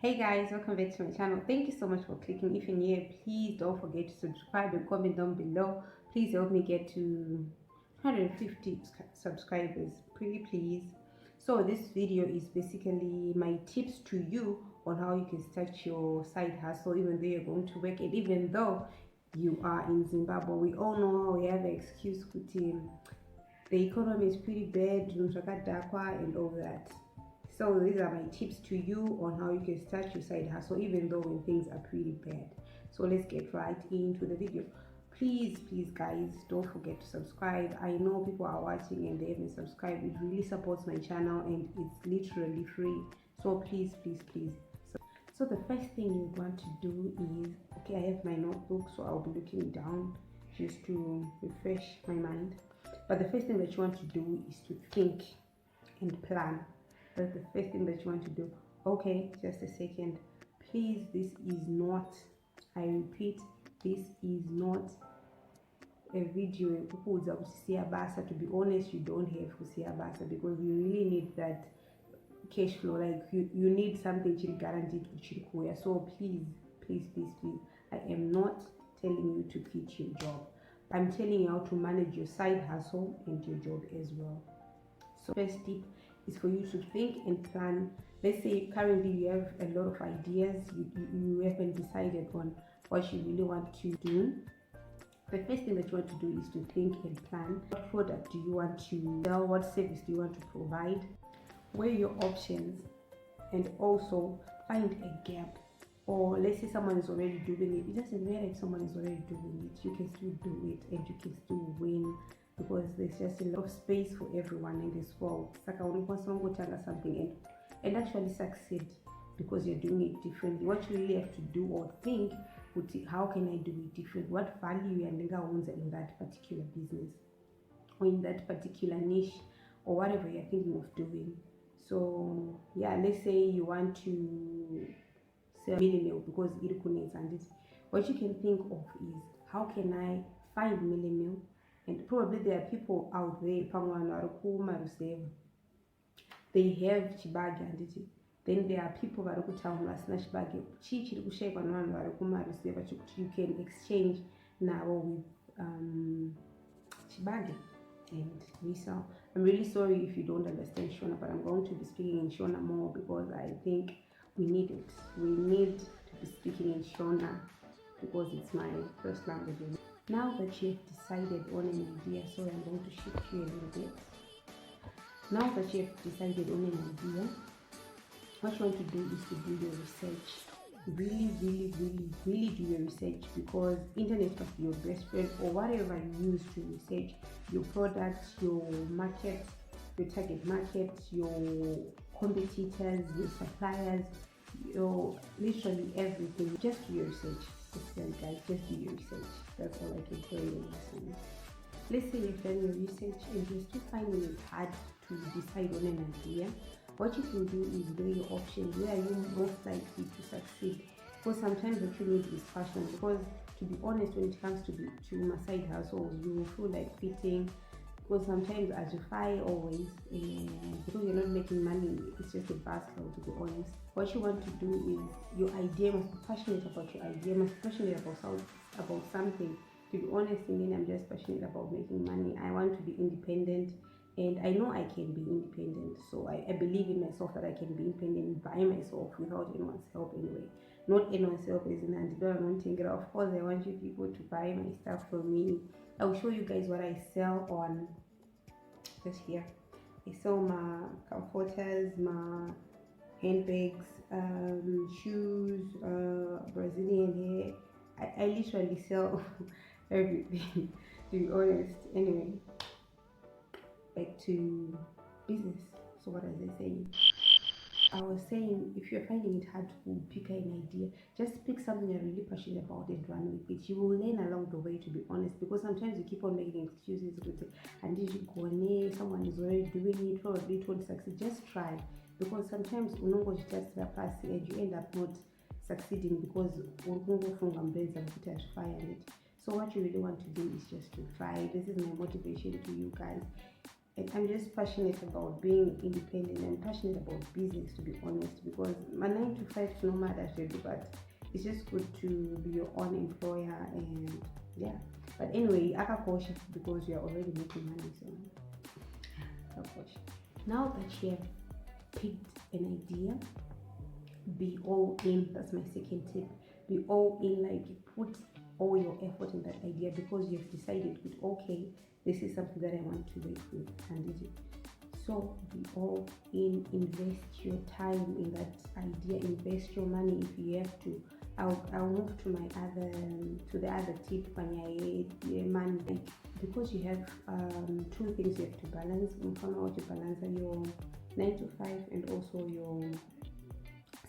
Hey guys, welcome back to my channel. Thank you so much for clicking. If you're new, please don't forget to subscribe and comment down below. Please help me get to 150 subscribers, pretty please. So this video is basically my tips to you on how you can start your side hustle even though you're going to work, and even though you are in Zimbabwe. We all know we have an excuse, the economy is pretty bad, and all that. So these are my tips to you on how you can start your side hustle even though when things are pretty bad. So let's get right into the video. Please guys, don't forget to subscribe. I know people are watching and they haven't subscribed. It really supports my channel and it's literally free. So please. So the first thing you want to do is, okay, I have my notebook, so I'll be looking down just to refresh my mind. But the first thing that you want to do is to think and plan. That's the first thing that you want to do. Okay, just a second. Please, this is not, I repeat, this is not a video to be honest. You don't have kusiyabasa because you really need that cash flow. Like you need something guaranteed. So please, I am not telling you to quit your job. I'm telling you how to manage your side hustle and your job as well. So first tip is for you to think and plan. Let's say currently you have a lot of ideas, you haven't decided on what you really want to do. The first thing that you want to do is to think and plan. What product do you want to sell? What service do you want to provide? Weigh your options and also find a gap. Or let's say someone is already doing it. It doesn't matter if someone is already doing it. You can still do it and you can still win, because there's just a lot of space for everyone in this world. It's like I want someone to tell us something and actually succeed because you're doing it differently. What you really have to do or think, how can I do it different? What value and in that particular business or in that particular niche or whatever you're thinking of doing. So yeah, let's say you want to sell millennial because it connects, and what you can think of is, how can I find millennial? And probably there are people out there, they have chibage, and then there are people that are town vasina chibage you can exchange now with chibage and resell. I'm really sorry if you don't understand Shona, but I'm going to be speaking in Shona more because I think we need it. We need to be speaking in Shona because it's my first language. Now that you have decided on an idea, sorry, I'm going to shift you a little bit. Now that you have decided on an idea, what you want to do is to do your research. Really do your research, because internet must be your best friend, or whatever you use to research your products, your market, your target market, your competitors, your suppliers, your literally everything. Just do your research. Guys, just do your research. That's all I can tell you. Let's say you've done your research and you're still finding it hard to decide on an idea. What you can do is weigh your options. Where are you most likely to succeed? Because sometimes what you need is passion. Because to be honest, when it comes to my side hustles, you will feel like quitting. Because sometimes as you fire always, because you're not making money, it's just a basket, to be honest. What you want to do is, your idea must be passionate about your idea, must be passionate about something. To be honest, I'm just passionate about making money. I want to be independent, and I know I can be independent. So I believe in myself that I can be independent by myself without anyone's help anyway. Not anyone's help is in and of course I want you people to buy my stuff from me. I will show you guys what I sell on just here. I sell my comforters, my handbags, shoes, Brazilian hair. I literally sell everything, to be honest. Anyway, back to business. So what was I saying? I was saying, if you're finding it hard to pick an idea, just pick something you're really passionate about and run with it. You will learn along the way, to be honest, because sometimes you keep on making excuses with it, and if you go near someone is already doing it, probably it won't succeed. Just try, because sometimes you just pass and you end up not succeeding because so what you really want to do is just to try. This is my motivation to you guys. And I'm just passionate about being independent. I'm passionate about business, to be honest, because my 9 to 5 no matter really, but it's just good to be your own employer. And yeah, but anyway, I can coach because you're already making money, so coach. Now that you have picked an idea, be all in. That's my second tip. Be all in, like put all your effort in that idea, because you've decided with, okay, this is something that I want to work with, and is it. So be all in, invest your time in that idea, invest your money if you have to. I'll move to the other tip when I money, because you have 2 things you have to balance. From how to balance your 9 to 5 and also your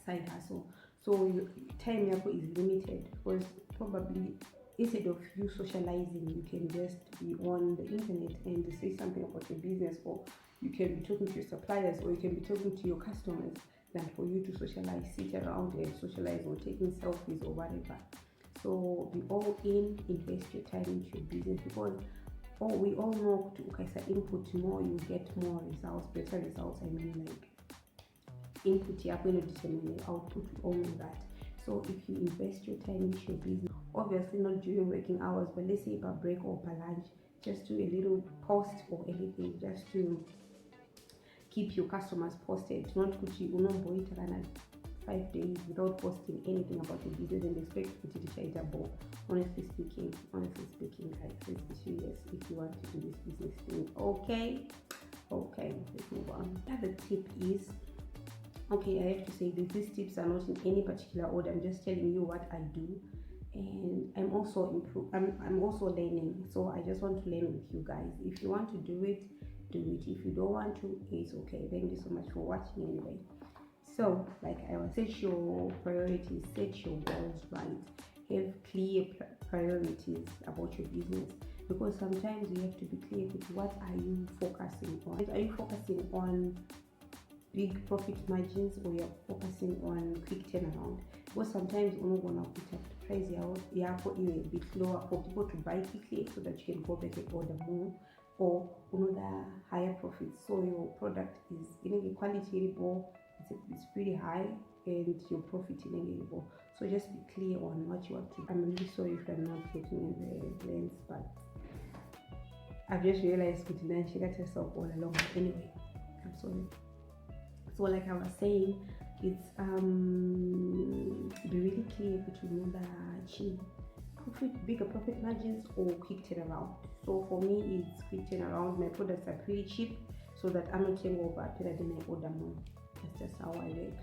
side hustle. So your time is limited, because probably instead of you socializing, you can just be on the internet and say something about your business, or you can be talking to your suppliers, or you can be talking to your customers, than for you to socialize, sit around and socialize, or taking selfies or whatever. So be all in, invest your time into your business, because we all know to input more, you get more results, better results. I mean, like input here going to determine the output. We all know that. So if you invest your time into your business, obviously not during working hours, but let's say per break or per lunch, just do a little post or anything, just to keep your customers posted. Not put you 5 days without posting anything about your business and expect to put it double. Honestly speaking, guys, let's be serious if you want to do this business thing. Okay, let's move on. Another tip is, okay, I have to say that these tips are not in any particular order. I'm just telling you what I do, and I'm also I'm also learning. So I just want to learn with you guys. If you want to do it, do it. If you don't want to, it's okay. Thank you so much for watching anyway. So, like I was, set your priorities, set your goals right. Have clear priorities about your business, because sometimes you have to be clear with what are you focusing on. Are you focusing on big profit margins, or you're focusing on quick turnaround? Because sometimes you're going to put up the price a bit lower for people to buy quickly, so that you can go back and order more, or another higher profits. So your product is in a quality level, it's pretty high, and your profit in a level. So just be clear on what you want to do. I'm really sorry if I'm not getting in the lens, but I've just realized she got herself all along. Anyway, I'm sorry. So like I was saying, it's be really clear between bigger profit margins or quick turnaround. So for me, it's quick turnaround. My products are pretty cheap, so that I'm not saying over better than I order more. That's just how I work,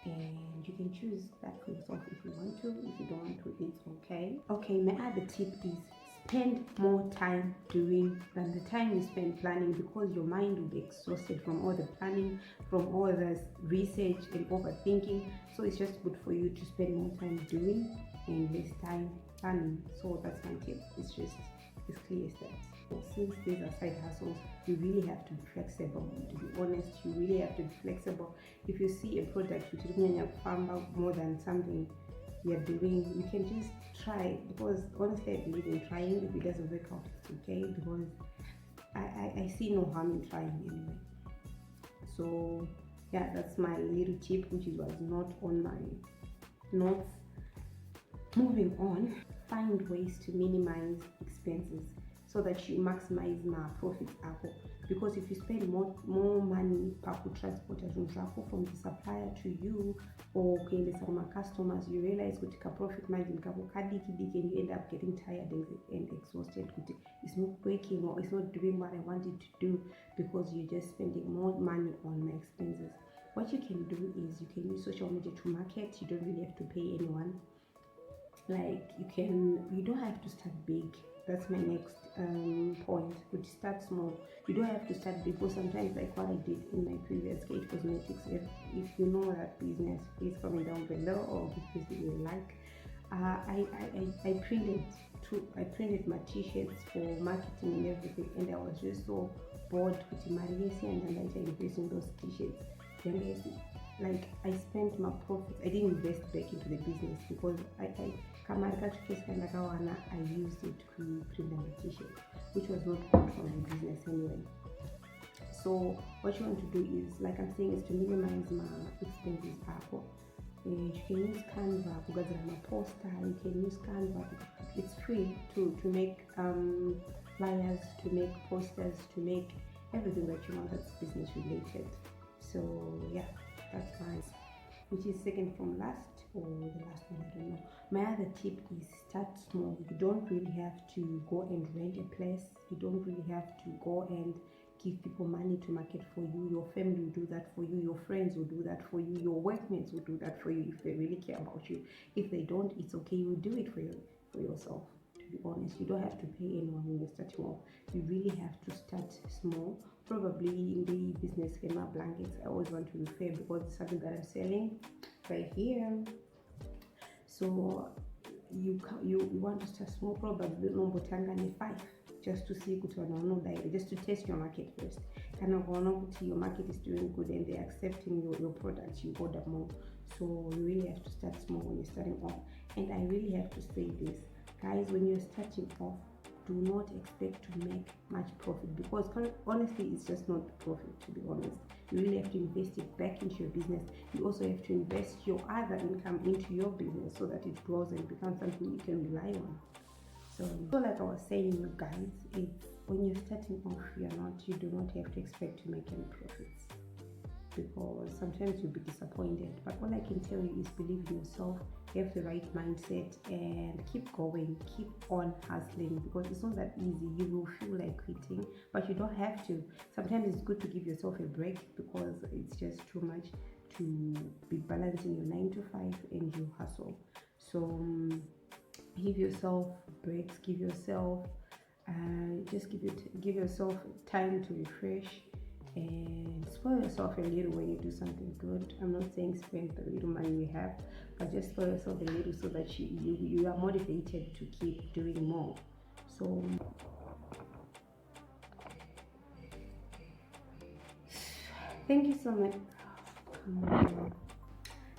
and you can choose that for yourself if you want to. If you don't want to, it's okay. Okay, my other tip is spend more time doing than the time you spend planning, because your mind will be exhausted from all the planning, from all the research and overthinking. So it's just good for you to spend more time doing and less time planning. So that's my tip. It's just as clear as that. So since these are side hustles, you really have to be flexible. To be honest, you really have to be flexible. If you see a product which is going to farm out more than something you're doing, you can just try, because honestly I believe in trying. If it doesn't work out, it's okay, because I see no harm in trying anyway. So yeah, that's my little tip, which was not on my notes. Moving on, find ways to minimize expenses so that you maximize my profits. Because if you spend more money per transportation from the supplier to you, or some customers, you realize that profit margin and you end up getting tired and exhausted. It's not working, or it's not doing what I want it to do, because you're just spending more money on my expenses. What you can do is you can use social media to market. You don't really have to pay anyone. Like you don't have to start big. That's my next point. But start small. You don't have to start big, because sometimes, like what I did in my previous Gate Cosmetics, if you know that business, please comment down below, or because you like. I printed my t-shirts for marketing and everything, and I was just so bored with Mariesi, and then I invested in those t-shirts. Like I spent my profits. I didn't invest back into the business, because I used it to print my t-shirt, which was not good for my business anyway. So yeah, that's my tip. It's clear as that. So since these are side hustles, you really have to be flexible. You don't have to be flexible if you want to So what you want to do is, like I'm saying, is to minimize my expenses. You can use Canva kugadzira maposter. You can use Canva. It's free to make flyers, to make posters, to make everything that you want that's business related. So yeah, that's nice. Which is second from last, or the last one, I don't know. My other tip is start small. You don't really have to go and rent a place. You don't really have to go and give people money to market for you. Your family will do that for you. Your friends will do that for you. Your workmates will do that for you if they really care about you. If they don't, it's okay. You will do it for yourself. To be honest, you don't have to pay anyone when you're starting off. You really have to start small. Probably in the business schema blankets, I always want to refer because it's something that I'm selling right here. So you want to start small, probably number 5, just to see just to test your market first. Your market is doing good and they're accepting your products, you order more. So you really have to start small when you're starting off. And I really have to say this, guys, when you're starting off, do not expect to make much profit, because honestly it's just not profit, to be honest. You really have to invest it back into your business. You also have to invest your other income into your business so that it grows and becomes something you can rely on. So like I was saying, you guys, it's when you're starting off, you do not have to expect to make any profits, because sometimes you'll be disappointed. But all I can tell you is believe in yourself, have the right mindset, and keep going, keep on hustling, because it's not that easy. You will feel like quitting, but you don't have to. Sometimes it's good to give yourself a break, because it's just too much to be balancing your 9 to 5 and your hustle. So give yourself breaks, give yourself give yourself time to refresh, and spoil yourself a little when you do something good. I'm not saying spend the little money you have, but just spoil yourself a little so that you are motivated to keep doing more. So thank you so much.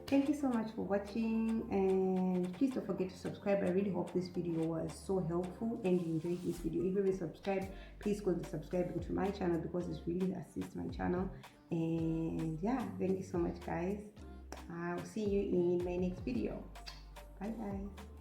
Thank you so much for watching, and please don't forget to subscribe. I really hope this video was so helpful and you enjoyed this video. If you already subscribed, please go to subscribe to my channel, because it really assists my channel. And yeah, thank you so much, guys. I'll see you in my next video. Bye guys.